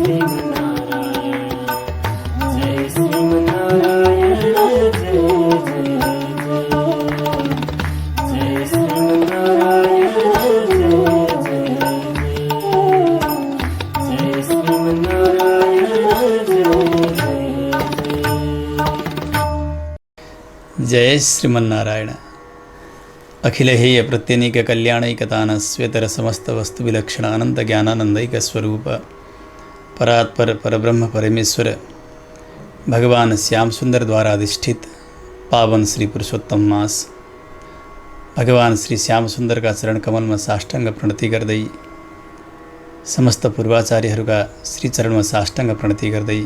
जय श्रीमन्नारायण। अखिल हेय प्रत्यनीक कल्याणैकतान स्वेतर समस्त वस्तु विलक्षण अनंत ज्ञानानंदैक स्वरूप परात्पर परब्रह्म परमेश्वर भगवान श्याम सुंदर द्वारा अधिष्ठित पावन श्री पुरुषोत्तम मास भगवान श्री श्याम सुंदर का चरण कमल में साष्टांग प्रणति गर्दै समस्त पूर्वाचार्यहरूका श्री चरण में साष्टांग प्रणति गर्दै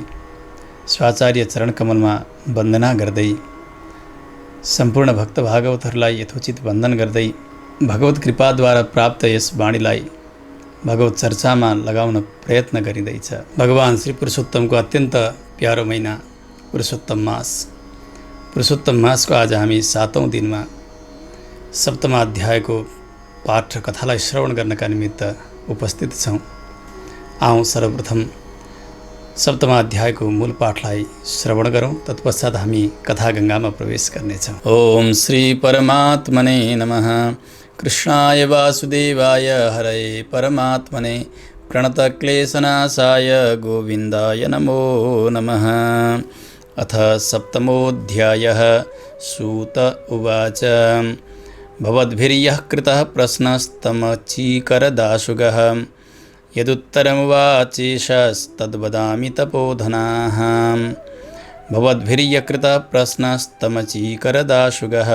स्वाचार्य चरण कमल में वंदना गर्दै सम्पूर्ण भक्त भागवतहरूलाई यथोचित वन्दन गर्दै भगवत कृपाद्वारा प्राप्त यस वाणीलाई भगवत चर्चामा लगाउन प्रयत्न गरिँदैछ। भगवान श्री पुरुषोत्तमको अत्यन्त प्यारो महिना पुरुषोत्तम मासको आज हामी 7औं दिनमा सप्तम अध्यायको पाठ र कथालाई श्रवण गर्नका निमित्त उपस्थित छौँ। आउँ सर्वप्रथम सप्तम अध्यायको मूल पाठलाई श्रवण गरौँ, तत्पश्चात हामी कथा गंगामा प्रवेश गर्नेछौँ। ओम श्री परमात्मने नमः। कृष्णाय वासुदेवाय हरये परमात्मने प्रणतक्लेशनाशाय गोविन्दाय नमो नमः। अथ सप्तमोऽध्यायः। सूत उवाच भवद्भिर्यः कृतः प्रश्नस्तमचीकरदाशुगः यदुत्तरमुवाचेशस्तद्वदामि तपोधनाः। भवद्भिर्यकृतः प्रश्नस्तमचीकरदाशुगः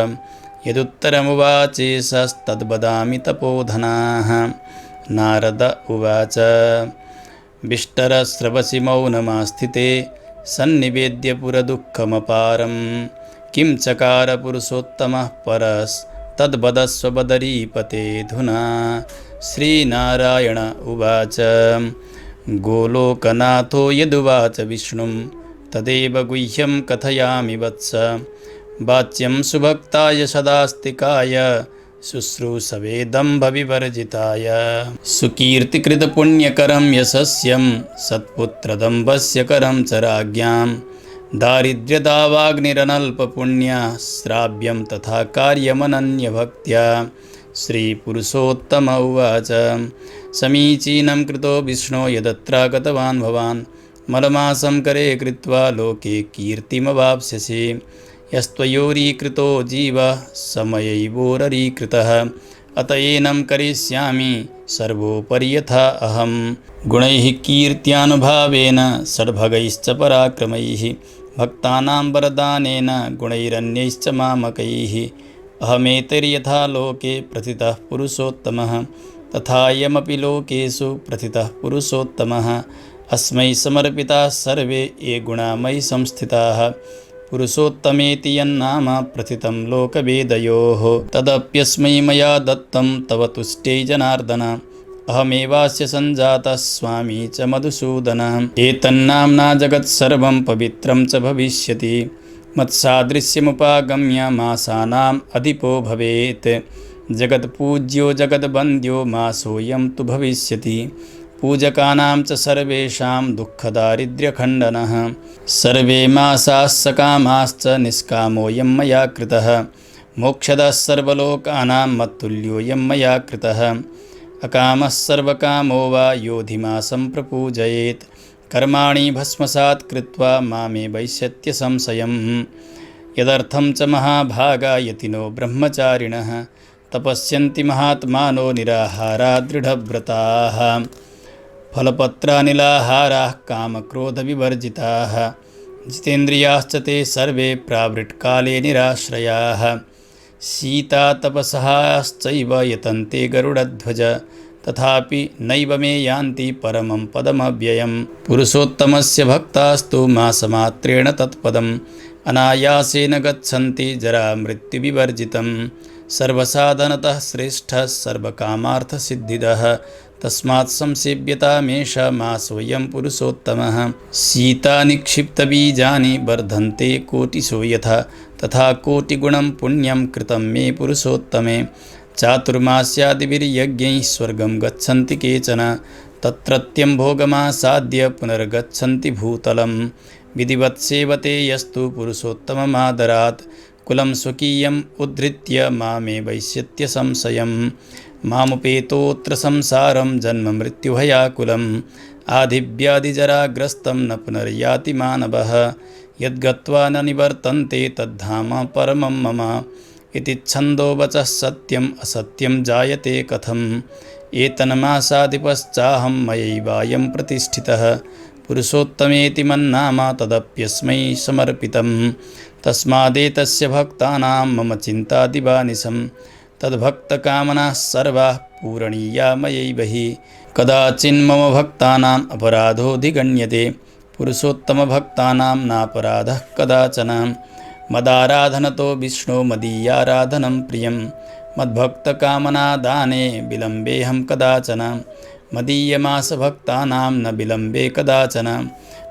यदुत्तरमुवाचेशस्तद्वदामि तपोधनाः। नारद उवाच विष्टरस्रवसि मौनमास्थिते सन्निवेद्य पुरदुःखमपारं किं चकार पुरुषोत्तमः परस्तद्वदस्व बदरीपतेऽधुना। श्रीनारायण उवाच गोलोकनाथो यदुवाच विष्णुं तदेव गुह्यं कथयामि वत्स। वाच्यं सुभक्ताय सदास्तिकाय शुश्रूषवे दम्भविवर्जिताय। सुकीर्तिकृतपुण्यकरं यशस्यं सत्पुत्रदम्भस्य करं च राज्ञां। दारिद्र्यदावाग्निरनल्पपुण्या श्राव्यं तथा कार्यमनन्यभक्त्या। श्रीपुरुषोत्तम उवाच समीचीनं कृतो विष्णो यदत्र गतवान् भवान् मलमासं करे कृत्वा लोके कीर्तिमवाप्स्यसि। यस्त्वयोरीकृतो जीवः समयैवोररीकृतः अत एनं करिष्यामि सर्वोपरि यथा अहं। गुणैः कीर्त्यानुभावेन षड्भगैश्च पराक्रमैः भक्तानां वरदानेन गुणैरन्यैश्च मामकैः। अहमेतैर्यथा लोके प्रथितः पुरुषोत्तमः तथायमपि लोकेषु प्रथितः पुरुषोत्तमः। अस्मै समर्पिताः सर्वे ये गुणा मयि संस्थिताः। पुरुषोत्तमेति यन्नाम प्रथितं लोकवेदयोः तदप्यस्मै मया दत्तं तव तुष्ट्यै जनार्दन। अहमेवास्य सञ्जातः स्वामी च मधुसूदन। एतन्नाम्ना जगत्सर्वं पवित्रं च भविष्यति। मत्सादृश्यमुपागम्य मासानाम् अधिपो भवेत्। जगत्पूज्यो जगद्वन्द्यो मासोऽयं तु भविष्यति। पूजकानां च सर्वेषां दुःखदारिद्र्यखण्डनः। सर्वे मासाः सकामाश्च निष्कामोऽयं मया कृतः। मोक्षदः सर्वलोकानां मत्तुल्योऽयं मया कृतः। अकामः सर्वकामो वा योधिमासं प्रपूजयेत्। कर्माणि भस्मसात् कृत्वा मामे वैश्यत्य संशयम्। यदर्थं च महाभागा यतिनो ब्रह्मचारिणः तपस्यन्ति महात्मानो निराहारा दृढव्रताः। फलपत्रानिलाहाराः कामक्रोधविवर्जिताः जितेन्द्रियाश्च ते सर्वे प्रावृट्काले निराश्रयाः। सीतातपसहाश्चैव यतन्ते गरुडध्वज तथापि नैव मे यान्ति परमं पदमव्ययम्। पुरुषोत्तमस्य भक्तास्तु मासमात्रेण तत्पदम् अनायासेन गच्छन्ति जरामृत्युविवर्जितं। सर्वसाधनतः श्रेष्ठः सर्वकामार्थसिद्धिदः तस्मात् संसेव्यतामेष मासोऽयं पुरुषोत्तमः। सीतानिक्षिप्तबीजानि वर्धन्ते कोटिशो यथा तथा कोटिगुणं पुण्यं कृतं मे पुरुषोत्तमे। चातुर्मास्यादिभिर्यज्ञैः स्वर्गं गच्छन्ति केचन तत्रत्यं भोगमासाद्य पुनर्गच्छन्ति भूतलं विधिवत् सेवते यस्तु पुरुषोत्तममादरात् कुलं स्वकीयम् उद्धृत्य मामे वैश्यत्य संशयं मामुपेतोऽत्र संसारं जन्ममृत्युभयाकुलम् आधिव्याधिजराग्रस्तं न पुनर्याति मानवः यद्गत्वा न निवर्तन्ते तद्धाम परमं मम इति छन्दो वचः सत्यम् असत्यं जायते कथम् एतन्मासाधिपश्चाहं मयैवायं प्रतिष्ठितः पुरुषोत्तमेति मन्नाम तदप्यस्मै समर्पितं तस्मादेतस्य भक्तानां मम चिन्तादिवानिशं तद्भक्तकामनाः सर्वाः पूरणीया मयैव हि कदाचिन्मम भक्तानाम् अपराधोऽधिगण्यते पुरुषोत्तमभक्तानां नापराधः कदाचन मदाराधनतो विष्णो मदीयाराधनं प्रियं मद्भक्तकामनादाने विलम्बेऽहं कदाचन मदीयमासभक्तानां न विलम्बे कदाचन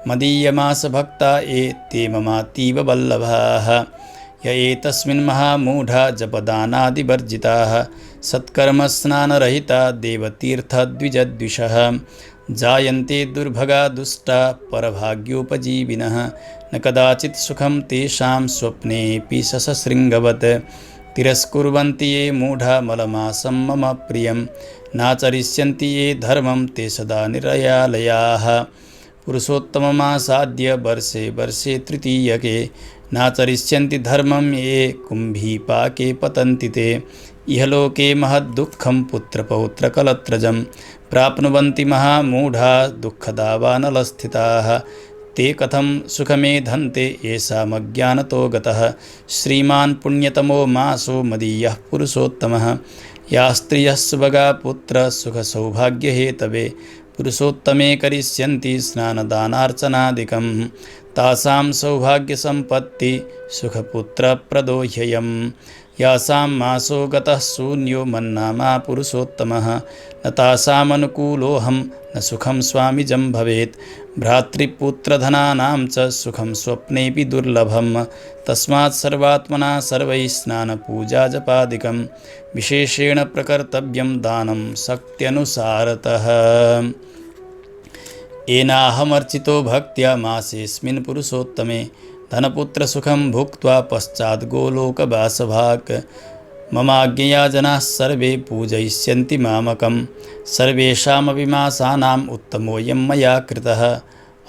मदीयमासभक्ता ये ते ममातीव वल्लभाः य एतस्मिन् महामूढा जपदानादिवर्जिताः सत्कर्मस्नानरहिता देवतीर्थद्विजद्विषः जायन्ते दुर्भगा दुष्टा परभाग्योपजीविनः न कदाचित् सुखं तेषां स्वप्नेऽपि ससशृङ्गवत् तिरस्कुर्वन्ति ये मूढा मलमासं मम प्रियं नाचरिष्यन्ति ये धर्मं ते सदा निरयालयाः पुरुषोत्तममासाद्य वर्षे वर्षे तृतीयके नाचरिष्यन्ति धर्मं ये कुम्भीपाके पतन्ति ते इहलोके महद्दुःखं पुत्रपौत्रकलत्रजं प्राप्नुवन्ति महामूढा दुःखदावानलस्थिताः ते कथं सुखमेधन्ते येषामज्ञानतो गतः श्रीमान् पुण्यतमो मासो मदीयः पुरुषोत्तमः या स्त्रियः सुभगा पुत्रसुखसौभाग्यहेतवे पुरुषोत्तमे करिष्यन्ति स्नानदानार्चनादिकं तासां सौभाग्यसम्पत्ति सुखपुत्रप्रदो ह्ययम् यासां मासो गतः शून्यो मन्नामा पुरुषोत्तमः न तासामनुकूलोऽहं न सुखं स्वामिजं भवेत् भ्रातृपुत्रधनानां च सुखं स्वप्नेऽपि दुर्लभं तस्मात् सर्वात्मना सर्वैः स्नानपूजाजपादिकं विशेषेण प्रकर्तव्यं दानं शक्त्यनुसारतः येनाहमर्चितो भक्त्या मासेऽस्मिन् पुरुषोत्तमे धनपुत्रसुखं भुक्त्वा पश्चात् गोलोकवासभाक् ममाज्ञया जनाः सर्वे पूजयिष्यन्ति मामकं सर्वेषामपि मासानाम् उत्तमोऽयं मया कृतः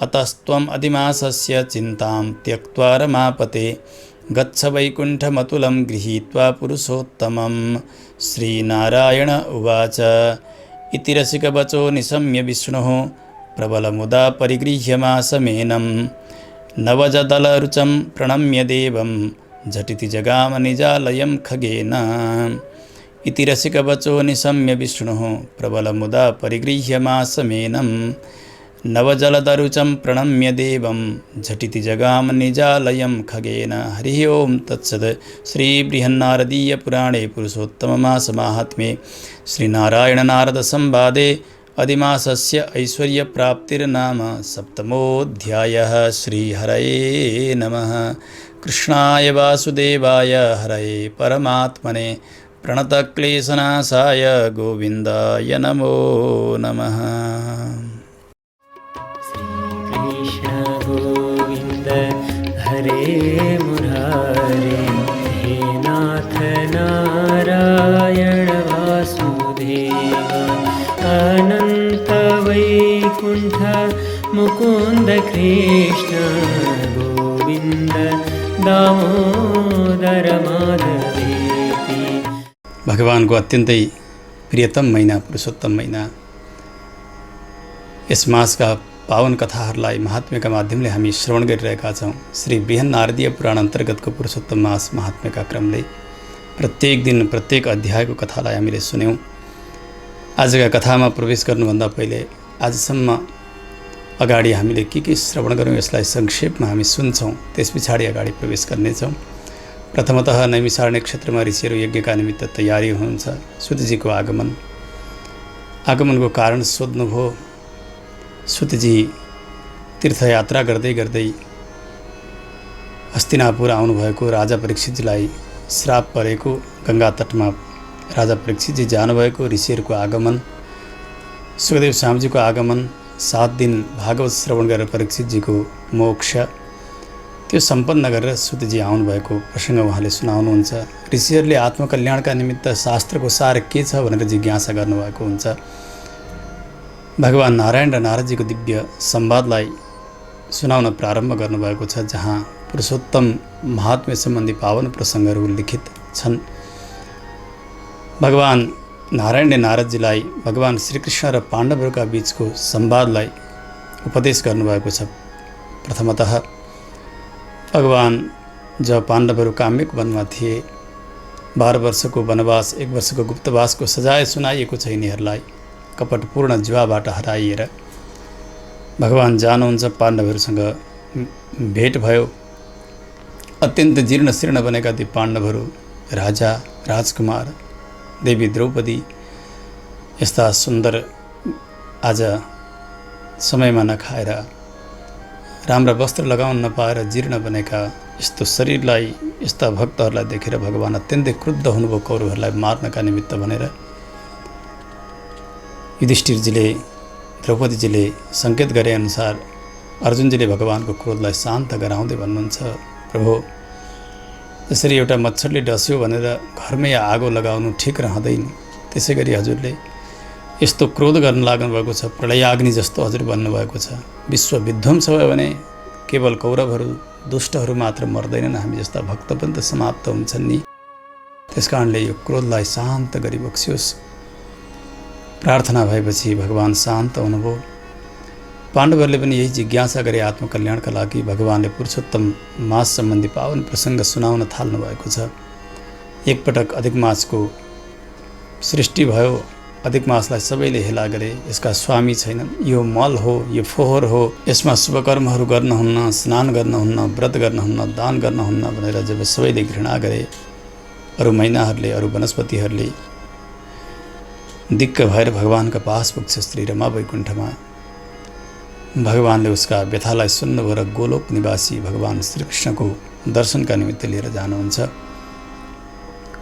अतस्त्वम् अधिमासस्य चिन्तां त्यक्त्वा रमापते गच्छ वैकुण्ठमतुलं गृहीत्वा पुरुषोत्तमं श्रीनारायण उवाच इति रसिकवचो निशम्य विष्णुः प्रबलमुदा परिगृह्यमासमेनं नवजदलरुचं प्रणम्य देवं झटिति जगाम निजालयं खगेन इति रसिकवचो निशम्य विष्णुः प्रबलमुदा परिगृह्यमासमेनं नवजलदरुचं प्रणम्य देवं झटिति जगाम निजालयं खगेन हरिः ओं तत्सत् श्रीबृहन्नारदीयपुराणे पुरुषोत्तममासमाहात्म्ये श्रीनारायणनारदसंवादे अधिमासस्य ऐश्वर्यप्राप्तिर्नाम सप्तमोऽध्यायः। श्रीहरये नमः। कृष्णाय वासुदेवाय हरये परमात्मने प्रणतक्लेशनाशाय गोविन्दाय नमो नमः। श्रीकृष्ण गोविन्द हरे मुरारे हे नाथ नारायण वासुदेव अनंत वैकुंठ मुकुंद कृष्ण गोविंद दामोदर माधवेति। भगवान को अत्यन्तै प्रियतम महीना पुरुषोत्तम महीना, यस मास का पावन कथाहरूलाई महात्म्यका माध्यमले हामी श्रवण गरिरहेका छौँ। श्री बृहन्नारदीय पुराण अन्तर्गतको पुरुषोत्तम मास महात्म्यका क्रमले प्रत्येक दिन प्रत्येक अध्यायको कथालाई हामीले सुन्यौँ। आजका कथामा प्रवेश गर्नुभन्दा पहिले आजसम्म अगाडि हामीले के श्रवण गऱ्यौँ यसलाई संक्षेपमा हामी सुन्छौँ, त्यस पछाडि अगाडि प्रवेश गर्नेछौँ। प्रथमतः नैमिषारण्य क्षेत्रमा ऋषिहरू यज्ञका निमित्त तयारी हुनुहुन्छ। सुतजीको आगमनको कारण सोध्नुभयो। सुतजी तीर्थयात्रा गर्दै गर्दै हस्तिनापुर आउनुभएको राजा परीक्षितजीलाई श्राप परेको, गङ्गा तटमा राजा परीक्षितजी जानुभएको, ऋषिहरूको आगमन सुखदेव स्वामीजीको आगमन, 7 दिन भागवत श्रवण गरेर परीक्षितजीको मोक्ष, त्यो सम्पन्न गरेर सुतजी आउनुभएको प्रसङ्ग उहाँले सुनाउनुहुन्छ। ऋषिहरूले आत्मकल्याणका निमित्त शास्त्रको सार के छ भनेर जिज्ञासा गर्नुभएको हुन्छ। भगवान नारायण र नारदजीको दिव्य संवादलाई सुनाउन प्रारम्भ गर्नुभएको छ, जहाँ पुरुषोत्तम महात्म्य सम्बन्धी पावन प्रसङ्गहरू उल्लिखित छन्। भगवान नारायणले नारदजीलाई भगवान श्रीकृष्ण र पाण्डवहरूका बीचको संवादलाई उपदेश गर्नुभएको छ। प्रथमतः भगवान जब पाण्डवहरू काम्यक वनमा थिए, 12 वर्षको वनवास, 1 वर्षको गुप्तवासको सजाय सुनाइएको छ यिनीहरूलाई। कपटपूर्ण जुवाबाट हराइएर भगवान जानुहुन्छ, पाण्डवहरूसँग भेट भयो। अत्यन्त जीर्ण शीर्ण बनेका ती पाण्डवहरू, राजा, राजकुमार, देवी द्रौपदी यस्ता सुन्दर आज समयमा नखाएर, राम्रा वस्त्र लगाउन नपाएर जीर्ण बनेका यस्तो शरीरलाई, यस्ता भक्तहरूलाई देखेर भगवान अत्यन्तै क्रुद्ध हुनुभयो कौरवहरूलाई मार्नका निमित्त भनेर। युधिष्ठिरजीले, द्रौपदीजीले सङ्केत गरे अनुसार अर्जुनजीले भगवानको क्रोधलाई शान्त गराउँदै भन्नुहुन्छ, प्रभु, जसरी एउटा मच्छरले डस्यो भनेर घरमै आगो लगाउनु ठिक रहँदैन, त्यसै गरी हजुरले यस्तो क्रोध गर्न लाग्नु भएको छ, प्रलयाग्नि जस्तो हजुर भन्नुभएको छ। विश्व विध्वंस भयो भने केवल कौरवहरू, दुष्टहरू मात्र मर्दैनन्, हामी जस्ता भक्त पनि त समाप्त हुन्छन् नि। त्यसकारणले यो क्रोधलाई शान्त गरी बक्सियोस्। प्रार्थना भएपछि भगवान शान्त हुनुभयो। पाण्डवहरूले पनि यही जिज्ञासा गरे आत्मकल्याणका लागि। भगवानले पुरुषोत्तम मास सम्बन्धी पावन प्रसङ्ग सुनाउन थाल्नु भएको छ। एकपटक अधिक मासको सृष्टि भयो। अधिक मासलाई सबैले हेला गरे, यसका स्वामी छैनन्, यो मल हो, यो फोहोर हो, यसमा शुभकर्महरू गर्नुहुन्न, स्नान गर्नुहुन्न, व्रत गर्नुहुन्न, दान गर्नुहुन्न भनेर जब सबैले घृणा गरे, अरू महिनाहरूले, अरू वनस्पतिहरूले दिक्क भएर भगवानका पास पुग्छ श्री रमा वैकुण्ठमा। भगवानले उसका व्यथालाई सुन्नुभयो र गोलोक निवासी भगवान श्रीकृष्णको दर्शनका निमित्त लिएर जानुहुन्छ।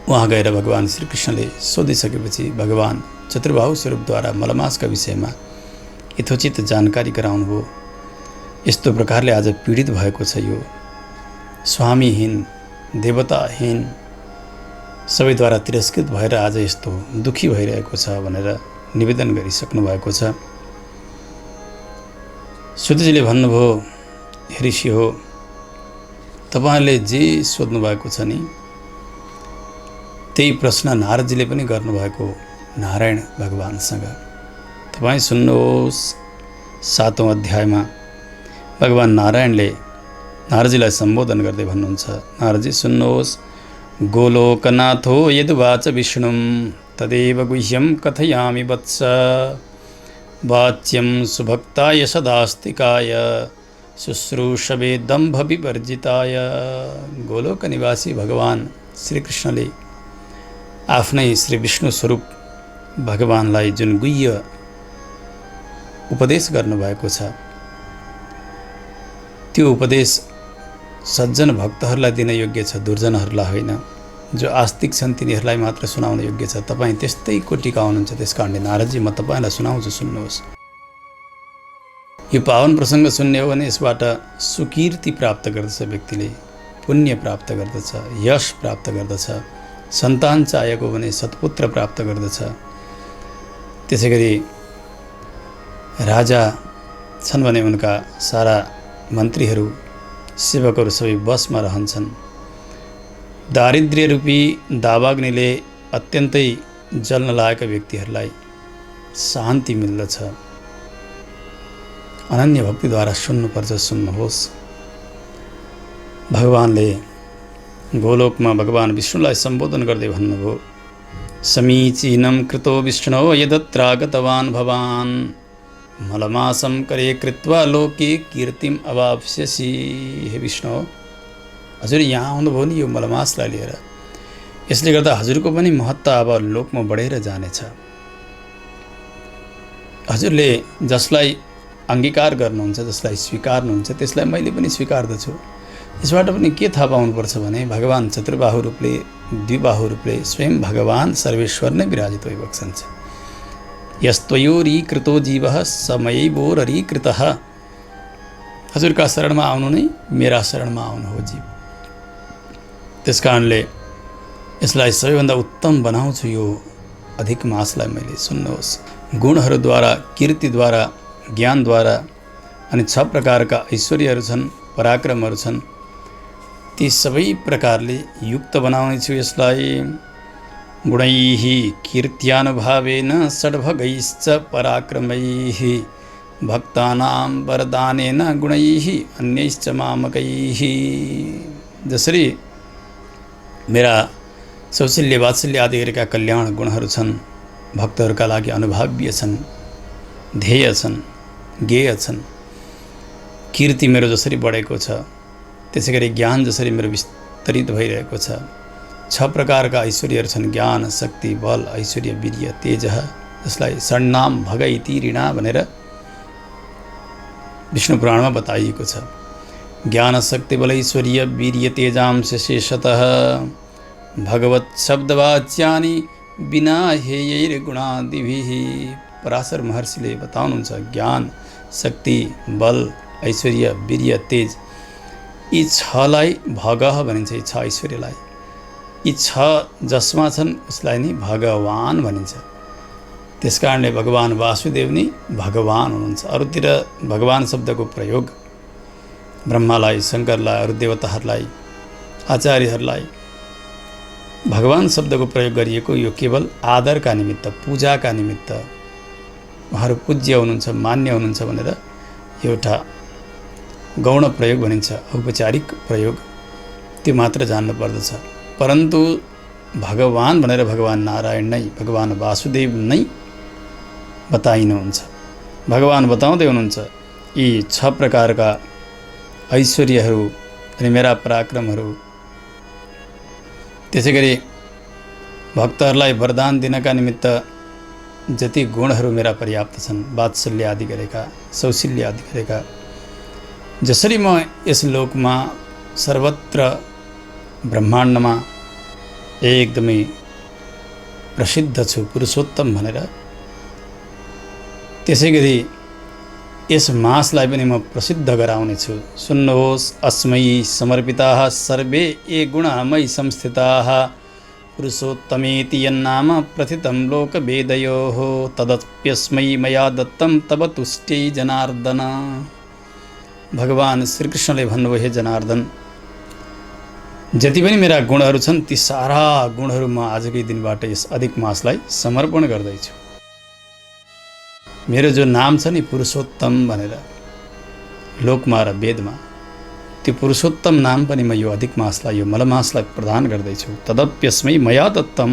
उहाँ गएर भगवान श्रीकृष्णले सोधिसकेपछि भगवान चतुर्बाहु स्वरूपद्वारा मलमासका विषयमा यथोचित जानकारी गराउनुभयो। यस्तो प्रकारले आज पीडित भएको छ यो स्वामीहीन, देवताहीन, सबैद्वारा तिरस्कृत भएर आज यस्तो दुखी भइरहेको छ भनेर निवेदन गरिसक्नु भएको छ। सुतजीले भन्नुभयो, हे ऋषि हो, तपाईँले जे सोध्नु भएको छ नि त्यही प्रश्न नारदजीले पनि गर्नुभएको नारायण भगवानसँग। तपाईँ सुन्नुहोस्, 7औं अध्यायमा भगवान नारायणले नारदजीलाई सम्बोधन गर्दै भन्नुहुन्छ, नारदजी सुन्नुहोस्, गोलोकनाथो यदुवाच विष्णुं तदेव गुह्यं कथयामि वत्स, वाच्यं सुभक्ताय सदास्तिकाय शुश्रूषवे दम्भ विवर्जिताय। गोलोक निवासी भगवान श्रीकृष्णले आफ्नै श्री विष्णु स्वरूप भगवानलाई जुन गुह्य उपदेश गर्नुभएको छ, त्यो उपदेश सज्जन भक्तहरूलाई दिन योग्य छ, दुर्जनहरूलाई होइन। जो आस्तिक छन् तिनीहरूलाई मात्र सुनाउन योग्य छ। तपाईँ त्यस्तै कोटिका हुनुहुन्छ, त्यसकारणले नारदजी म तपाईँलाई सुनाउँछु, सुन्नुहोस्। यो पावन प्रसङ्ग सुन्ने हो भने यसबाट सुकीर्ति प्राप्त गर्दछ, व्यक्तिले पुण्य प्राप्त गर्दछ, यश प्राप्त गर्दछ, सन्तान चाहेको भने सत्पुत्र प्राप्त गर्दछ। त्यसै गरी राजा छन् भने उनका सारा मन्त्रीहरू, सेवकहरू सबै बसमा रहन्छन्। दारिद्र्य रूपी दावाग्निले अत्यन्तै जल्न लागेका व्यक्तिहरूलाई शान्ति मिल्दछ। अनन्य भक्तिद्वारा सुन्नुपर्छ, सुन्नुहोस्। भगवानले गोलोकमा भगवान विष्णुलाई सम्बोधन गर्दै भन्नुभयो, समीचीनं कृतो विष्णो यदत्रागतवान् भवान्, मलमासं करे कृत्वा लोके कीर्तिम अवाप्स्यसि। हे विष्णु, हजुर यहाँ आउनुभयो नि यो मलमासलाई लिएर, यसले गर्दा हजुरको पनि महत्त्व अब लोकमा बढेर जानेछ। हजुरले जसलाई अङ्गीकार गर्नुहुन्छ, जसलाई स्वीकार्नुहुन्छ, त्यसलाई मैले पनि स्वीकार्दछु। यसबाट पनि के थाहा पाउनुपर्छ भने भगवान चतुर्बाहु रूपले, द्विबाहु रूपले स्वयं भगवान सर्वेश्वर नै विराजित भइबक्सन्छ। यस्त्वयोरीकृतो जीवः समयैवोररीकृतः। हजुरका शरणमा आउनु नै मेरा शरणमा आउनु हो जीव। त्यस कारणले यसलाई सबैभन्दा उत्तम बनाउँछु यो अधिक मासलाई मैले। सुन्नुहोस्, गुणहरूद्वारा, कीर्तिद्वारा, ज्ञानद्वारा अनि 6 प्रकारका ऐश्वर्यहरू छन्, पराक्रमहरू छन्, ती सबै प्रकारले युक्त बनाउनेछु यसलाई। गुणैः कीर्त्यानुभावेन षड्भगैश्च पराक्रमैः भक्तानां वरदानेन गुणैः अन्यैश्च मामकैः। जसरी मेरा सौशल्य वात्सल्य आदि गरेका कल्याण गुणहरू छन्, भक्तहरूका लागि अनुभव्य छन्, ध्येय छन्, ज्ञेय छन्। कीर्ति मेरो जसरी बढेको छ, त्यसै गरी ज्ञान जसरी मेरो विस्तरित भइरहेको छ। 6 प्रकारका ऐश्वर्यहरू छन्, ज्ञान, शक्ति, बल, ऐश्वर्य, वीर्य, तेज, जसलाई षण्णाम भग इति ऋणा भनेर विष्णु पुराणमा बताइएको छ। ज्ञान, शक्ति, बल, ऐश्वर्य, वीर्य, तेजांश शेषतः भगवत शब्दवाच्यानि बिना हेयैर्गुणादिभिः। पराशर महर्षिले बताउनुहुन्छ, ज्ञान, शक्ति, बल, ऐश्वर्य, वीर्य, तेज, यी 6लाई भगः भनिन्छ। यी 6 ऐश्वर्यलाई, यी 6 जसमा छन् उसलाई नै भगवान भनिन्छ। त्यस कारणले भगवान वासुदेव नै भगवान हुनुहुन्छ। अरूतिर भगवान शब्दको प्रयोग ब्रह्मालाई, शङ्करलाई, अरू देवताहरूलाई, आचार्यहरूलाई भगवान शब्दको प्रयोग गरिएको यो केवल आदरका निमित्त, पूजाका निमित्त, उहाँहरू पूज्य हुनुहुन्छ, मान्य हुनुहुन्छ भनेर एउटा गौण प्रयोग भनिन्छ, औपचारिक प्रयोग, त्यो मात्र जान्नु पर्दछ। परन्तु भगवान भनेर भगवान नारायण नै, भगवान वासुदेव नै बताइनुहुन्छ। भगवान बताउँदै हुनुहुन्छ यी 6 प्रकारका ऐश्वर्यहरू अनि मेरा पराक्रमहरू। त्यसै गरी भक्तहरूलाई वरदान दिनका निमित्त जति गुणहरू मेरा पर्याप्त छन्, वात्सल्य आदि गरेका, सौशील्य आदि गरेका, जसरी म यस लोकमा सर्वत्र ब्रह्माण्डमा एकदमै प्रसिद्ध छु पुरुषोत्तम भनेर, त्यसै गरी यस मासलाई पनि म प्रसिद्ध गराउनेछु। सुन्नुहोस्, अस्मै समर्पिताः सर्वे ये गुणमयि संस्थिताः पुरुषोत्तमेति यन्नाम प्रथितं लोकवेदयोः तदप्यस्मै मया दत्तं तव तुष्ट्यै जनार्दन। भगवान श्रीकृष्णले भन्नुभयो, हे जनार्दन, जति पनि मेरा गुणहरू छन् ती सारा गुणहरू म आजकै दिनबाट यस अधिक मासलाई समर्पण गर्दैछु। मेरो जो नाम छ नि पुरुषोत्तम भनेर लोकमा र वेदमा, त्यो पुरुषोत्तम नाम पनि म यो अधिक मासलाई, यो मलमासलाई प्रदान गर्दैछु। तदप्यस्मै मया दत्तम,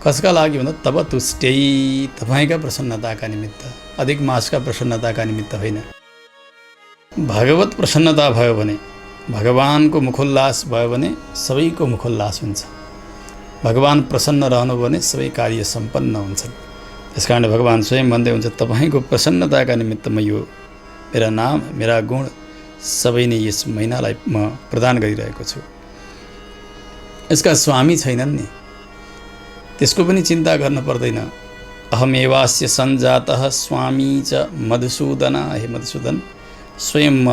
कसका लागि भन्दा तब तुष्ट्यै, तपाईँका प्रसन्नताका निमित्त, अधिक मासका प्रसन्नताका निमित्त होइन। भगवत प्रसन्नता भयो भने, भगवानको मुखोल्लास भयो भने सबैको मुखोल्लास हुन्छ। भगवान प्रसन्न रहनु भने सबै कार्य सम्पन्न हुन्छन्। त्यस कारणले भगवान स्वयं भन्दै हुन्छ, तपाईँको प्रसन्नताका निमित्त म यो मेरा नाम, मेरा गुण सबै नै यस महिनालाई म प्रदान गरिरहेको छु। यसका स्वामी छैनन् नि, त्यसको पनि चिन्ता गर्न पर्दैन। अहमेवास्य सञ्जातः स्वामी च मधुसूदन। हे मधुसूदन, स्वयं म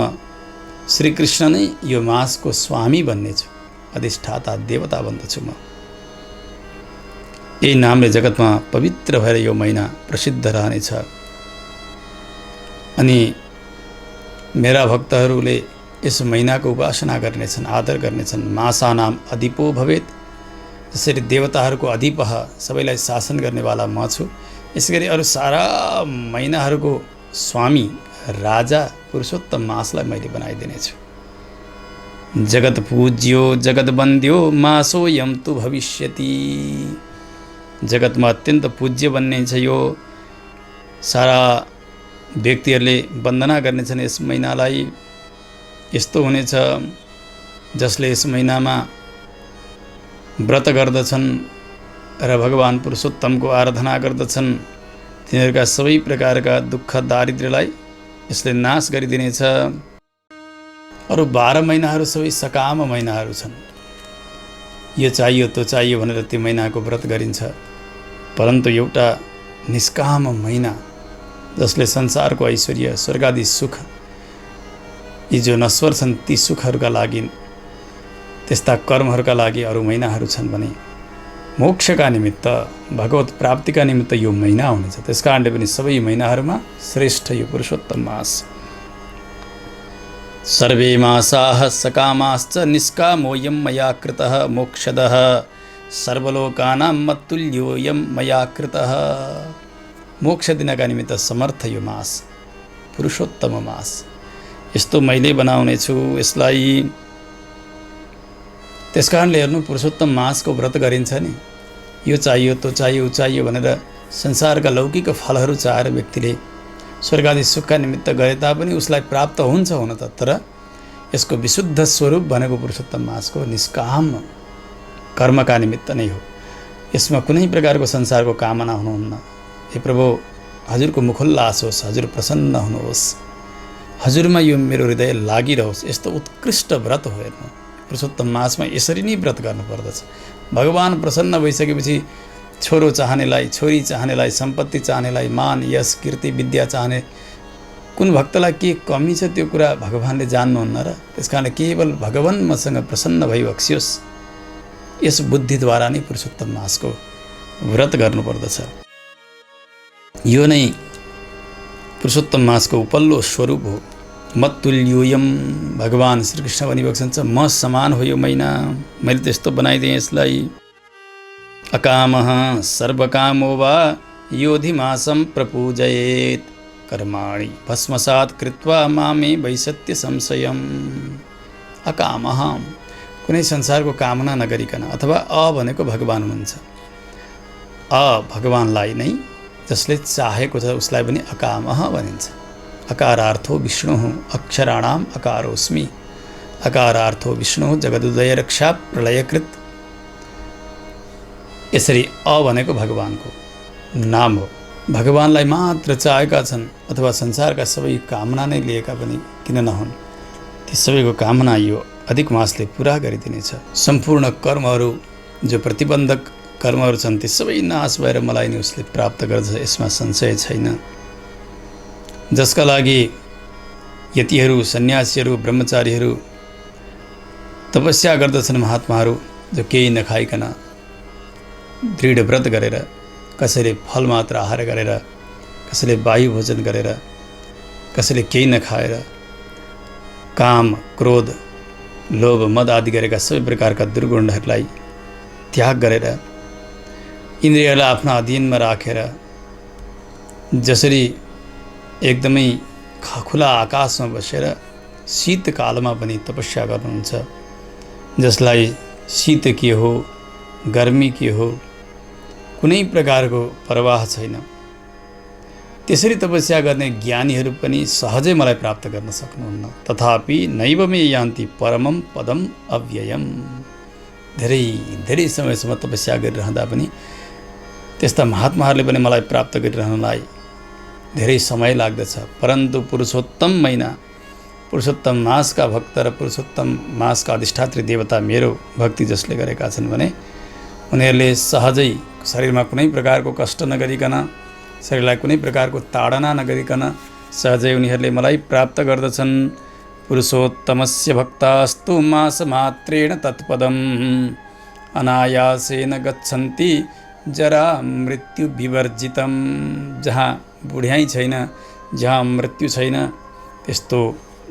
श्रीकृष्ण नै यो मासको स्वामी बन्नेछु, अधिष्ठाता देवता बन्दछु म। यही नामले जगतमा पवित्र भएर यो महिना प्रसिद्ध रहनेछ। अनि मेरा भक्तहरूले यस महिनाको उपासना गर्नेछन्, आदर गर्नेछन्। मासानाम अधिपो भवेत्, जसरी देवताहरूको अधिप, सबैलाई शासन गर्नेवाला म छु, यसै गरी अरू सारा महिनाहरूको स्वामी, राजा पुरुषोत्तम मासलाई मैले बनाइदिनेछु। जगत पूज्यो जगत बन्द्यो मासोऽयं तु भविष्यति। जगतमा अत्यन्त पूज्य बन्ने छ यो। सारा व्यक्तिहरूले वन्दना गर्नेछन् यस महिनालाई। यस्तो हुनेछ, जसले यस महिनामा व्रत गर्दछन् र भगवान पुरुषोत्तमको आराधना गर्दछन्, तिनीहरूका सबै प्रकारका दुःख दारिद्र्यलाई यसले नाश गरिदिनेछ। अरू 12 महिनाहरू सबै सकाम महिनाहरू छन्। यो चाहियो त्यो चाहियो भनेर त्यो महिनाको व्रत गरिन्छ। परन्तु एउटा निष्काम महिना जसले संसारको ऐश्वर्य स्वर्गादि सुख यी जो नश्वर छन् ती सुखहरूका लागि त्यस्ता कर्महरूका लागि अरू महिनाहरू छन् भने मोक्षका निमित्त भगवत प्राप्तिका निमित्त यो महिना हुनेछ। त्यस कारणले पनि सबै महिनाहरूमा श्रेष्ठ यो पुरुषोत्तम मास। सर्वे मासाः सकामाश्च निष्कामोऽयं मया कृतः मोक्षदः सर्वलोकानां मत्तुल्योऽयं मया कृतः। मोक्ष दिनका निमित्त समर्थ यो मास पुरुषोत्तम मास यस्तो मैले बनाउने छु यसलाई। त्यसकारणले हेर्नु पुरुषोत्तम मासको व्रत गरिन्छ नि, यो चाहियो त्यो चाहियो चाहियो भनेर संसारका लौकिक फलहरू चाहेर व्यक्तिले स्वर्गादि सुखका निमित्त गरे तापनि उसलाई प्राप्त हुन्छ हुन त, तर यसको विशुद्ध स्वरूप भनेको पुरुषोत्तम मासको निष्काम कर्मका निमित्त नै हो। यसमा कुनै प्रकारको संसारको कामना हुनुहुन्न। हे प्रभु हजुरको मुखोल्लास होस्, हजुर प्रसन्न हुनुहोस्, हजुरमा यो मेरो हृदय लागिरहोस्, यस्तो उत्कृष्ट व्रत हो। हेर्नु पुरुषोत्तम मासमा यसरी नै व्रत गर्नुपर्दछ। भगवान प्रसन्न भइसकेपछि छोरो चाहनेलाई, छोरी चाहनेलाई, सम्पत्ति चाहनेलाई, मान यश कीर्ति विद्या चाहने कुन भक्तलाई के कमी छ त्यो कुरा भगवानले जान्नुहुन्न र। त्यसकारणले केवल भगवान मसँग प्रसन्न भई बक्सियोस् यस बुद्धिद्वारा नै पुरुषोत्तम मासको व्रत गर्नुपर्दछ। यो नै पुरुषोत्तम मासको उपल्लो स्वरूप हो। मत्तुल्योऽयं भगवान श्रीकृष्ण भनिबक्सन्छ म समान हो यो महिना, मैले त्यस्तो बनाइदिएँ यसलाई। अकामः सर्वकामो वा योधिमासं प्रपूजयेत् कर्माणि भस्मसात् कृत्वा मामे वैसत्य संशयम्। अकामः कुनै संसारको कामना नगरिकन, अथवा भनेको भगवान हुनुहुन्छ, भगवानलाई नै जसले चाहेको छ उसलाई पनि अकामः भनिन्छ। अकारार्थो विष्णुः अक्षराणाम् अकारोऽस्मि। अकारार्थो विष्णुः जगदुदय रक्षा प्रलयकृत। यसरी भनेको भगवानको नाम हो। भगवानलाई मात्र चाहेका छन् अथवा संसारका सबै कामना नै लिएका पनि किन नहुन्, ती सबैको कामना यो अधिक मासले पुरा गरिदिनेछ। सम्पूर्ण कर्महरू जो प्रतिबन्धक कर्महरू छन् ती सबै नाश भएर मलाई नै उसले प्राप्त गर्छ, यसमा संशय छैन। जसका लागि यतिहरू, सन्यासीहरू, ब्रह्मचारीहरू तपस्या गर्दछन्, महात्माहरू जो केही नखाइकन दृढ व्रत गरेर, कसैले फल मात्र आहार गरेर, कसैले वायु भोजन गरेर, कसैले केही नखाएर काम क्रोध लोभ मद आदि गरेका सबै प्रकारका दुर्गुणहरूलाई त्याग गरेर इन्द्रियहरूलाई आफ्ना अधीनमा राखेर जसरी एकदमै खुला आकाशमा बसेर शीतकालमा पनि तपस्या गर्नुहुन्छ, जसलाई शीत के हो गर्मी के हो कुनै प्रकारको परवाह छैन, त्यसरी तपस्या गर्ने ज्ञानीहरू पनि सहजै मलाई प्राप्त गर्न सक्नुहुन्न। तथापि नैव मे यान्ति परमं पदम अव्ययम्। धेरै धेरै समयसम्म तपस्या गरिरहँदा पनि त्यस्ता महात्माहरूले पनि मलाई प्राप्त गरिरहनलाई धेरै समय लाग्दछ। परन्तु पुरुषोत्तम महिना, पुरुषोत्तम मासका भक्त र पुरुषोत्तम मासका अधिष्ठात्री देवता मेरो भक्ति जसले गरेका छन् भने उनीहरूले सहजै शरीरमा कुनै प्रकारको कष्ट नगरिकन, शरीरलाई कुनै प्रकारको ताडना नगरिकन सहजै उनीहरूले मलाई प्राप्त गर्दछन्। पुरुषोत्तमस्य भक्तास्तु मासमात्रेण तत्पदम् अनायासेन गच्छन्ति जरा मृत्यु विवर्जितम्। जहाँ बुढ्याइ छैन, जहाँ मृत्यु छैन, त्यस्तो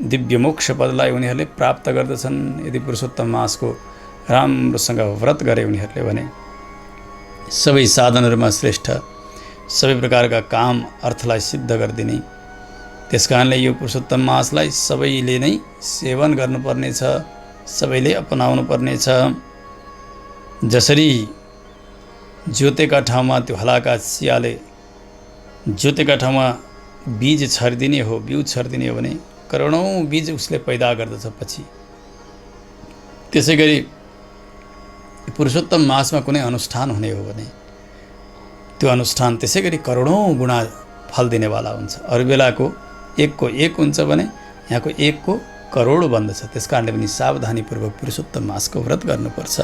दिव्य मोक्ष पदलाई उनीहरूले प्राप्त गर्दछन् यदि पुरुषोत्तम मासको राम्रोसँग व्रत गरे उनीहरूले भने। सबै साधनहरूमा श्रेष्ठ, सबै प्रकारका काम अर्थलाई सिद्ध गरिदिने, त्यसकारणले यो पुरुषोत्तम मासलाई सबैले नै सेवन गर्नुपर्नेछ, सबैले अपनाउनु पर्नेछ। जसरी जोतेका ठाउँमा त्यो हलाका चियाले जोतेका ठाउँमा बीज छरिदिने हो, बिउ छरिदिने हो भने करोडौँ बीज उसले पैदा गर्दछ पछि। त्यसै गरी पुरुषोत्तम मासमा कुनै अनुष्ठान हुने हो भने त्यो अनुष्ठान त्यसै गरी करोडौँ गुणा फल दिनेवाला हुन्छ। अरू बेलाको एकको एक हुन्छ भने यहाँको एकको करोड बन्दछ। त्यस कारणले पनि सावधानीपूर्वक पुरुषोत्तम मासको व्रत गर्नुपर्छ।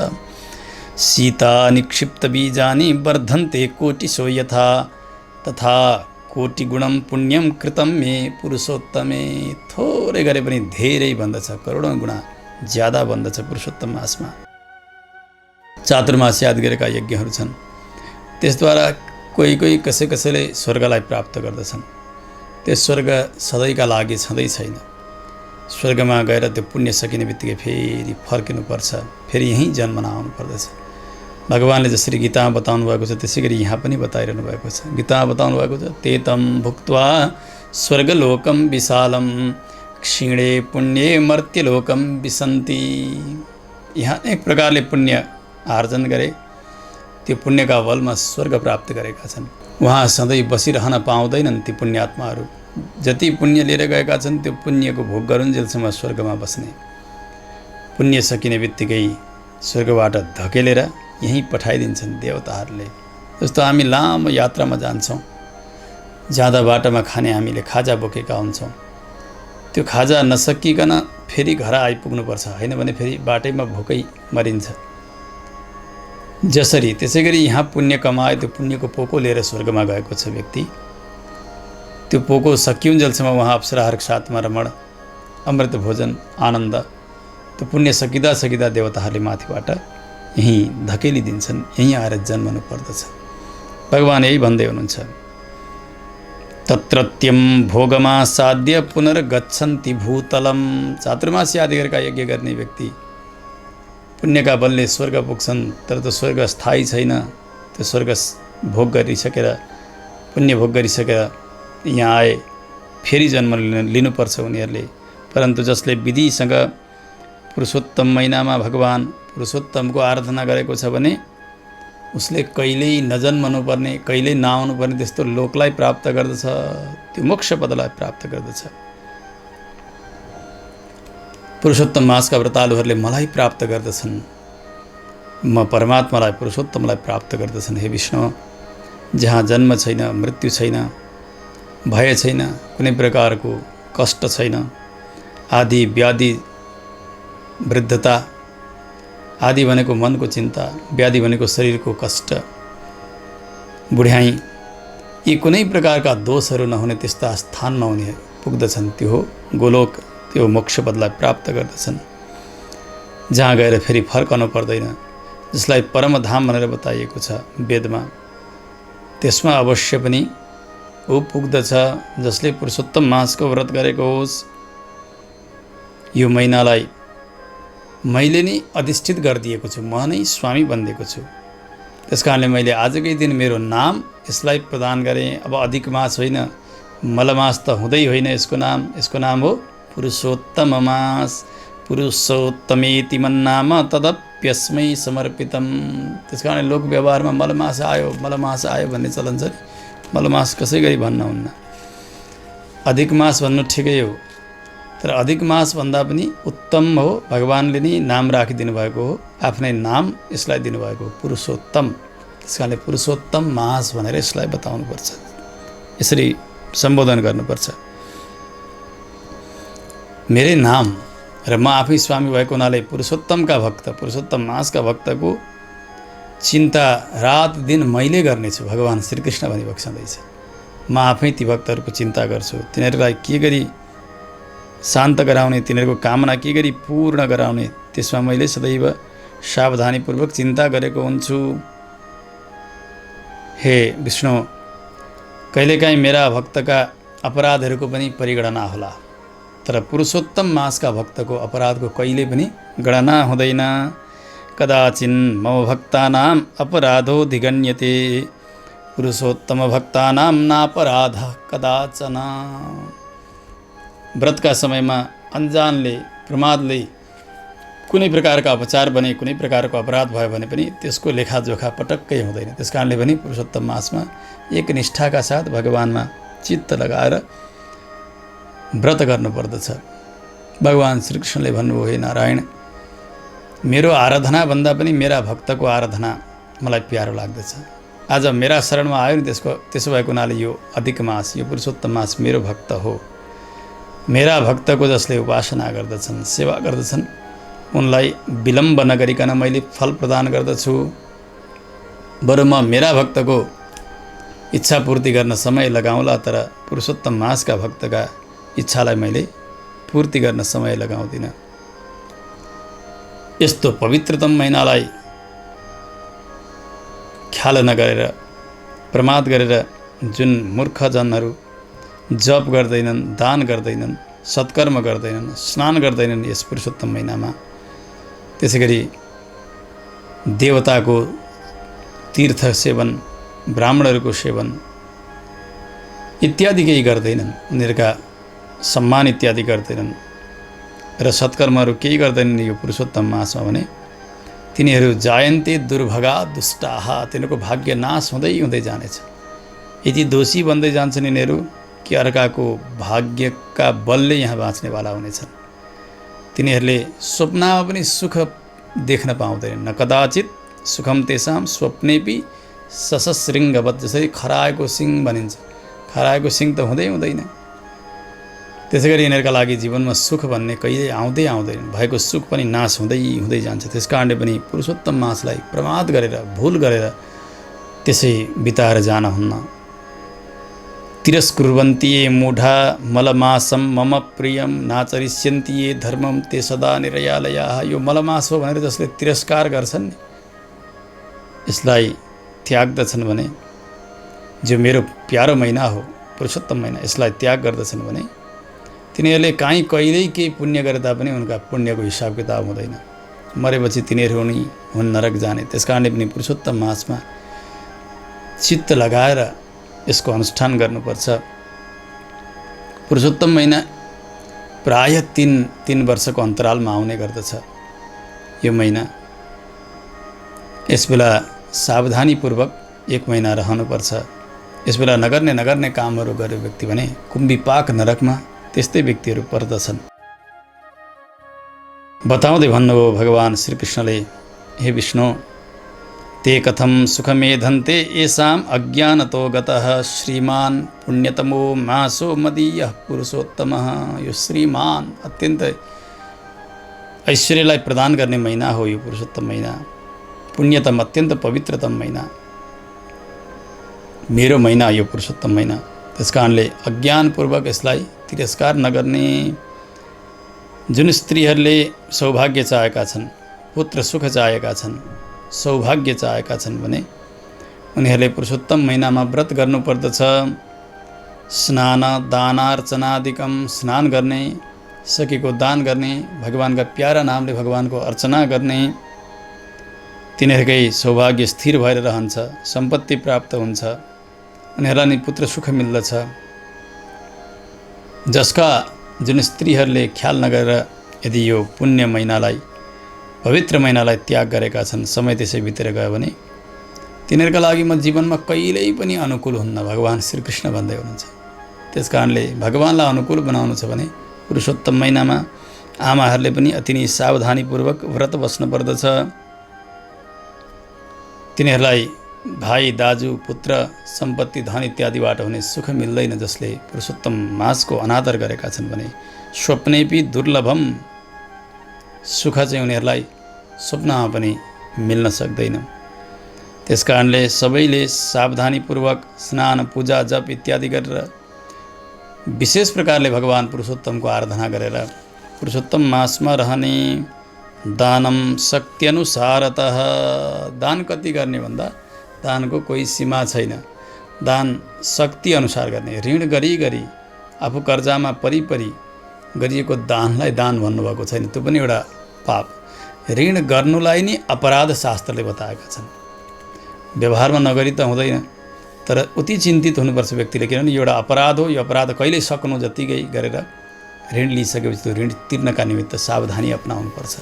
सीता निक्षिप्त बीजानि वर्धन्ते कोटिशो यथा तथा कोटि गुणम पुण्यम कृतम मे पुरुषोत्तमे। थोरै गरे पनि धेरै भन्दछ, करोडौँ गुणा ज्यादा भन्दछ पुरुषोत्तम मासमा। चातुर्मास याद गरेका यज्ञहरू छन्, त्यसद्वारा कोही कोही कसैले स्वर्गलाई प्राप्त गर्दछन्। त्यो स्वर्ग सधैँका लागि छँदै छैन। स्वर्गमा गएर त्यो पुण्य सकिने बित्तिकै फेरि फर्किनुपर्छ, फेरि यहीँ जन्म नआउनु पर्दछ। भगवानले जसरी गीतामा बताउनु भएको छ त्यसै गरी यहाँ पनि बताइरहनु भएको छ। गीतामा बताउनु भएको छ, तेतम भुक्त्वा स्वर्गलोकम विशालम क्षीणे पुण्ये मर्त्यलोकम विसन्ति। यहाँ एक प्रकारले पुण्य आर्जन गरे, त्यो पुण्यका बलमा स्वर्ग प्राप्त गरेका छन्। उहाँ सधैँ बसिरहन पाउँदैनन् ती पुण्यात्माहरू। जति पुण्य लिएर गएका छन् त्यो पुण्यको भोग गरुन्जेलसम्म स्वर्गमा बस्ने। पुण्य सकिने बित्तिकै स्वर्गबाट धकेलेर यहीँ पठाइदिन्छन् देवताहरूले। जस्तो हामी लामो यात्रामा जान्छौँ, जाँदा बाटोमा खाने हामीले खाजा बोकेका हुन्छौँ। त्यो खाजा नसकिकन फेरि घर आइपुग्नुपर्छ, होइन भने फेरि बाटैमा भोकै मरिन्छ। जसरी त्यसै गरी यहाँ पुण्य कमाए, त्यो पुण्यको पोको लिएर स्वर्गमा गएको छ व्यक्ति। त्यो पोको सकिउन्जेलसम्म उहाँ अप्सराहरूको साथमा रमण, अमृत भोजन, आनन्द। त्यो पुण्य सकिँदा सकिँदा देवताहरूले माथिबाट यहीँ धकेलिदिन्छन्, यहीँ आएर जन्मनु पर्दछ। भगवान् यही भन्दै हुनुहुन्छ, तत्रत्यम भोगमा साध्य पुनर्गच्छन्ति भूतलम। चातुर्मास आदि गरेका यज्ञ गर्ने व्यक्ति पुण्यका बलले स्वर्ग पुग्छन्, तर त्यो स्वर्ग स्थायी छैन। त्यो स्वर्ग भोग गरिसकेर, पुण्य भोग गरिसकेर यहाँ आए फेरि जन्म लिनुपर्छ उनीहरूले। परन्तु जसले विधिसँग पुरुषोत्तम महिनामा भगवान पुरुषोत्तमको आराधना गरेको छ भने उसले कहिल्यै नजन्मनुपर्ने, कहिल्यै नआउनुपर्ने त्यस्तो लोकलाई प्राप्त गर्दछ, त्यो मोक्ष पदलाई प्राप्त गर्दछ। पुरुषोत्तम मासका व्रतालुहरूले मलाई प्राप्त गर्दछन्, म परमात्मालाई पुरुषोत्तमलाई प्राप्त गर्दछन्। हे विष्णु, जहाँ जन्म छैन, मृत्यु छैन, भय छैन, कुनै प्रकारको कष्ट छैन, आदि व्याधि, वृद्धता आदि भनेको मनको चिन्ता, व्याधि भनेको शरीरको कष्ट, बुढ्याइ, यी कुनै प्रकारका दोषहरू नहुने त्यस्ता स्थानमा उनी पुग्दछन्। त्यो हो गोलोक, त्यो मोक्ष पदलाई प्राप्त गर्दछन्, जहाँ गएर फेरि फर्कनु पर्दैन, जसलाई परमधाम भनेर बताइएको छ वेदमा। त्यसमा अवश्य पनि ऊ पुग्दछ जसले पुरुषोत्तम मासको व्रत गरेको होस्। यो महिनालाई मैले नै अधिष्ठित गरिदिएको छु, म नै स्वामी बनिदिएको छु। त्यस कारणले मैले आजकै दिन मेरो नाम यसलाई प्रदान गरेँ। अब अधिक मास होइन, मलमास त हुँदै होइन, यसको नाम हो पुरुषोत्तम मास। पुरुषोत्तमेति मन्नाम तदप्यस्मै समर्पितम। त्यस कारण लोक व्यवहारमा मलमास आयो भन्ने चलन छ। मलमास कसै गरी भन्नुहुन्न, अधिक मास भन्नु ठिकै हो, तर अधिक मास भन्दा पनि उत्तम हो। भगवानले नै नाम राखिदिनु भएको हो, आफ्नै नाम यसलाई दिनुभएको हो, पुरुषोत्तम। त्यस कारणले पुरुषोत्तम मास भनेर यसलाई बताउनुपर्छ, यसरी सम्बोधन गर्नुपर्छ। मेरै नाम र म आफै स्वामी भएको हुनाले पुरुषोत्तमका भक्त, पुरुषोत्तम मासका भक्तको चिन्ता रात दिन मैले गर्नेछु, भगवान श्रीकृष्ण भनी बक्सँदैछ। म आफै ती भक्तहरूको चिन्ता गर्छु, तिनीहरूलाई के गरी शान्त गराउने, तिनीहरूको कामना के गरी पूर्ण गराउने, त्यसमा मैले सदैव सावधानीपूर्वक चिन्ता गरेको हुन्छु। हे विष्णु, कहिलेकाहीँ मेरा भक्तका अपराधहरूको पनि परिगणना होला, तर पुरुषोत्तम मासका भक्तको अपराधको कहिले पनि गणना हुँदैन। कदाचिन् मम भक्तानां अपराधो धिगण्यते, पुरुषोत्तम भक्तानां नापराध कदाचन। व्रतका समयमा अन्जानले, प्रमादले कुनै प्रकारका अपचार बने, कुनै प्रकारको अपराध भयो भने पनि त्यसको लेखाजोखा पटक्कै हुँदैन। त्यस कारणले पनि पुरुषोत्तम मासमा एक निष्ठाका साथ भगवानमा चित्त लगाएर व्रत गर्नुपर्दछ। भगवान श्रीकृष्णले भन्नुभयो, हे नारायण, मेरो आराधना भन्दा पनि मेरा भक्तको आराधना मलाई प्यारो लाग्दछ। आज मेरा शरणमा आयो नि, त्यसो भएको हुनाले यो अधिक मास, यो पुरुषोत्तम मास मेरो भक्त हो। मेरा भक्तको जसले उपासना गर्दछन्, सेवा गर्दछन्, उनलाई विलम्ब नगरिकन मैले फल प्रदान गर्दछु। बरु म मेरा भक्तको इच्छा पूर्ति गर्न समय लगाउँला, तर पुरुषोत्तम मासका भक्तका इच्छालाई मैले पूर्ति गर्न समय लगाउँदिनँ। यस्तो पवित्रतम महिनालाई ख्याल नगरेर, प्रमाद गरेर जुन मूर्ख जनहरू जप गर्दैनन्, दान गर्दैनन्, सत्कर्म गर्दैनन्, स्नान गर्दैनन् यस पुरुषोत्तम महिनामा, त्यसै गरी देवताको तीर्थ सेवन, ब्राह्मणहरूको सेवन इत्यादि केही गर्दैनन्, उनीहरूका सम्मान इत्यादि गर्दैनन् र सत्कर्महरू केही गर्दैनन् यो पुरुषोत्तम मासमा भने तिनीहरू जायन्ते दुर्भगा दुष्टाहा, तिनीहरूको भाग्य नाश हुँदै हुँदै जानेछ। यति दोषी बन्दै जान्छन् यिनीहरू कि अर्काको भाग्यका बलले यहाँ बाँच्नेवाला हुनेछन्। तिनीहरूले स्वप्नमा पनि सुख देख्न पाउँदैनन्। न कदाचित सुखम तेसाम स्वप्नेपि सशृङ्गवत्, जसरी खराएको सिंह भनिन्छ, खराएको सिंह त हुँदै हुँदैन। त्यसै गरी यिनीहरूका लागि जीवनमा सुख भन्ने कहिले आउँदै आउँदैन, भएको सुख पनि नाश हुँदै हुँदै जान्छ। त्यस कारणले पनि पुरुषोत्तम मासलाई प्रमाद गरेर, भुल गरेर त्यसै बिताएर जान हुन्न। तिरस्कुर्वन्ति ये मूढा मलमासम मम प्रियम नाचरिष्यन्ति ये धर्मम ते सदा निरयालयाः। यो मलमास हो भनेर जसले तिरस्कार गर्छन्, यसलाई त्याग्दछन् भने, जो मेरो प्यारो महिना हो पुरुषोत्तम महिना, यसलाई त्याग गर्दछन् भने तिनीहरूले काहीँ कहिल्यै केही पुण्य गरे तापनि उनका पुण्यको हिसाब किताब हुँदैन। मरेपछि तिनीहरू नि हुन् नरक जाने। त्यस कारणले पनि पुरुषोत्तम मासमा चित्त लगाएर यसको अनुष्ठान गर्नुपर्छ। पुरुषोत्तम महिना प्रायः तीन वर्षको अन्तरालमा आउने गर्दछ यो महिना। यसबेला सावधानीपूर्वक 1 महिना रहनुपर्छ। यसबेला नगर्ने कामहरू गर्यो व्यक्ति भने कुम्भीपाक नरकमा त्यस्तै व्यक्तिहरू पर्दछन्। बताउँदै भन्नुभयो भगवान श्रीकृष्णले, हे विष्णु, ते कथम सुखमेधन्ते येषाम् अज्ञानतो गतः श्रीमान् पुण्यतमो मासो मदीयः पुरुषोत्तमः। यो श्रीमान अत्यन्त ऐश्वर्यलाई प्रदान गर्ने महिना हो यो पुरुषोत्तम महिना, पुण्यतम अत्यन्त पवित्रतम महिना, मेरो महिना यो पुरुषोत्तम महिना। त्यस कारणले अज्ञानपूर्वक यसलाई तिरस्कार नगर्ने, जुन स्त्रीहरूले सौभाग्य चाहेका छन्, पुत्र सुख चाहेका छन्, सौभाग्य चाहेका छन् भने उनीहरूले पुरुषोत्तम महिनामा व्रत गर्नुपर्दछ। स्नान दानार्चनादिकम, स्नान गर्ने, सकेको दान गर्ने, भगवानका प्यारा नामले भगवानको अर्चना गर्ने, तिनीहरूकै सौभाग्य स्थिर भएर रहन्छ, सम्पत्ति प्राप्त हुन्छ, उनीहरूलाई नि पुत्र सुख मिल्दछ। जसका जुन स्त्रीहरूले ख्याल नगरेर यदि यो पुण्य महिनालाई, पवित्र महिनालाई त्याग गरेका छन्, समय त्यसै बितेर गयो भने तिनीहरूका लागि म जीवनमा कहिल्यै पनि अनुकूल हुन्न, भगवान श्रीकृष्ण भन्दै हुनुहुन्छ। त्यस कारणले भगवानलाई अनुकूल बनाउनु छ भने पुरुषोत्तम महिनामा आमाहरूले पनि अति नै सावधानीपूर्वक व्रत बस्नु पर्दछ। तिनीहरूलाई भाइ, दाजु, पुत्र, सम्पत्ति, धन इत्यादिबाट हुने सुख मिल्दैन, जसले पुरुषोत्तम मासको अनादर गरेका छन् भने स्वप्नेपि दुर्लभम, सुख चाहिँ उनीहरूलाई स्वप्नमा पनि मिल्न सक्दैन। त्यस कारणले सबैले सावधानीपूर्वक स्नान, पूजा, जप इत्यादि गरेर विशेष प्रकारले भगवान पुरुषोत्तमको आराधना गरेर पुरुषोत्तम मासमा रहने। दानम शक्त्यनुसारतः, दान कति गर्ने भन्दा दानको कोही सीमा छैन, दान शक्ति अनुसार गर्ने। ऋण गरी आफू कर्जामा परि गरिएको दानलाई दान भन्नुभएको छैन, त्यो पनि एउटा पाप। ऋण गर्नुलाई नै अपराध शास्त्रले बताएका छन्। व्यवहारमा नगरी त हुँदैन, तर उति चिन्तित हुनुपर्छ व्यक्तिले, किनभने यो एउटा अपराध हो। यो अपराध कहिले सक्नु जतिकै गरेर ऋण लिइसकेपछि त्यो ऋण तिर्नका निमित्त सावधानी अपनाउनुपर्छ।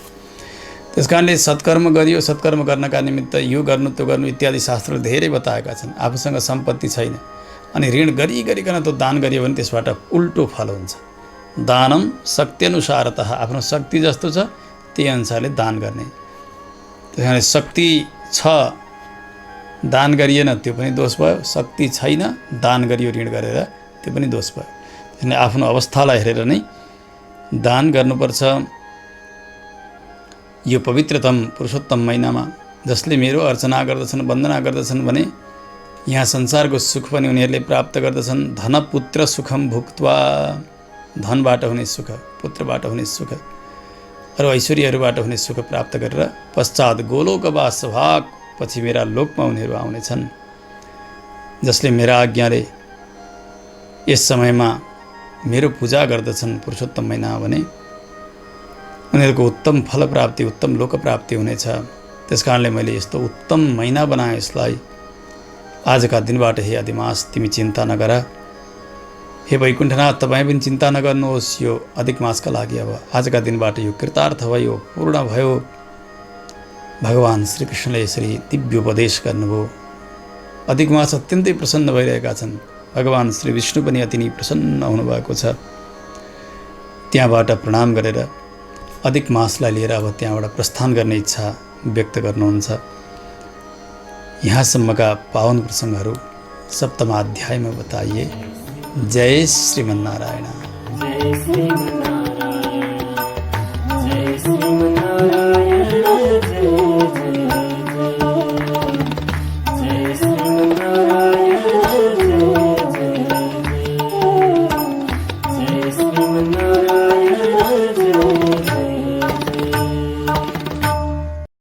त्यस कारणले सत्कर्म गरियो, सत्कर्म गर्नका निमित्त यो गर्नु त्यो गर्नु इत्यादि शास्त्रले धेरै बताएका छन्। आफूसँग सम्पत्ति छैन अनि ऋण गरिकन त्यो दान गरियो भने त्यसबाट उल्टो फल हुन्छ। दानम शक्त्यनुसारतः, आफ्नो शक्ति जस्तो छ त्यही अनुसारले दान गर्ने। त्यस कारणले शक्ति छ दान गरिएन त्यो पनि दोष भयो, शक्ति छैन दान गरियो ऋण गरेर त्यो पनि दोष भयो। त्यसले आफ्नो अवस्थालाई हेरेर नै दान गर्नुपर्छ। यो पवित्रतम पुरुषोत्तम महिनामा जसले मेरो अर्चना गर्दछन्, वन्दना गर्दछन् भने यहाँ संसारको सुख पनि उनीहरूले प्राप्त गर्दछन्। धनपुत्र सुखम भुक्त्वा, धनबाट हुने सुख, पुत्रबाट हुने सुख, अरू ऐश्वर्यहरूबाट हुने सुख प्राप्त गरेर पश्चात गोलोकवास भाग, पछि मेरा लोकमा उनीहरू आउनेछन्। जसले मेरा आज्ञाले यस समयमा मेरो पूजा गर्दछन् पुरुषोत्तम महिना भने उनीहरूको उत्तम फल प्राप्ति, उत्तम लोक प्राप्ति हुनेछ। त्यसकारणले मैले यस्तो उत्तम महिना बनाएँ यसलाई। आजका दिनबाट हे अधिमास तिमी चिन्ता नगर। हे वैकुण्ठनाथ तपाईँ पनि चिन्ता नगर्नुहोस्। यो अधिक मासका लागि अब आजका दिनबाट यो कृतार्थ भयो, पूर्ण भयो। भगवान् श्रीकृष्णले यसरी दिव्य उपदेश गर्नुभयो। अधिक मास अत्यन्तै प्रसन्न भइरहेका छन्। भगवान् श्री विष्णु पनि अति नै प्रसन्न हुनुभएको छ। त्यहाँबाट प्रणाम गरेर अधिक मासलाई लिएर अब त्यहाँबाट प्रस्थान गर्ने इच्छा व्यक्त गर्नुहुन्छ। यहाँसम्मका पावन प्रसङ्गहरू सप्तम अध्यायमा बताइए। जय श्रीमन्नारायण। जय श्रीमन्नारायण।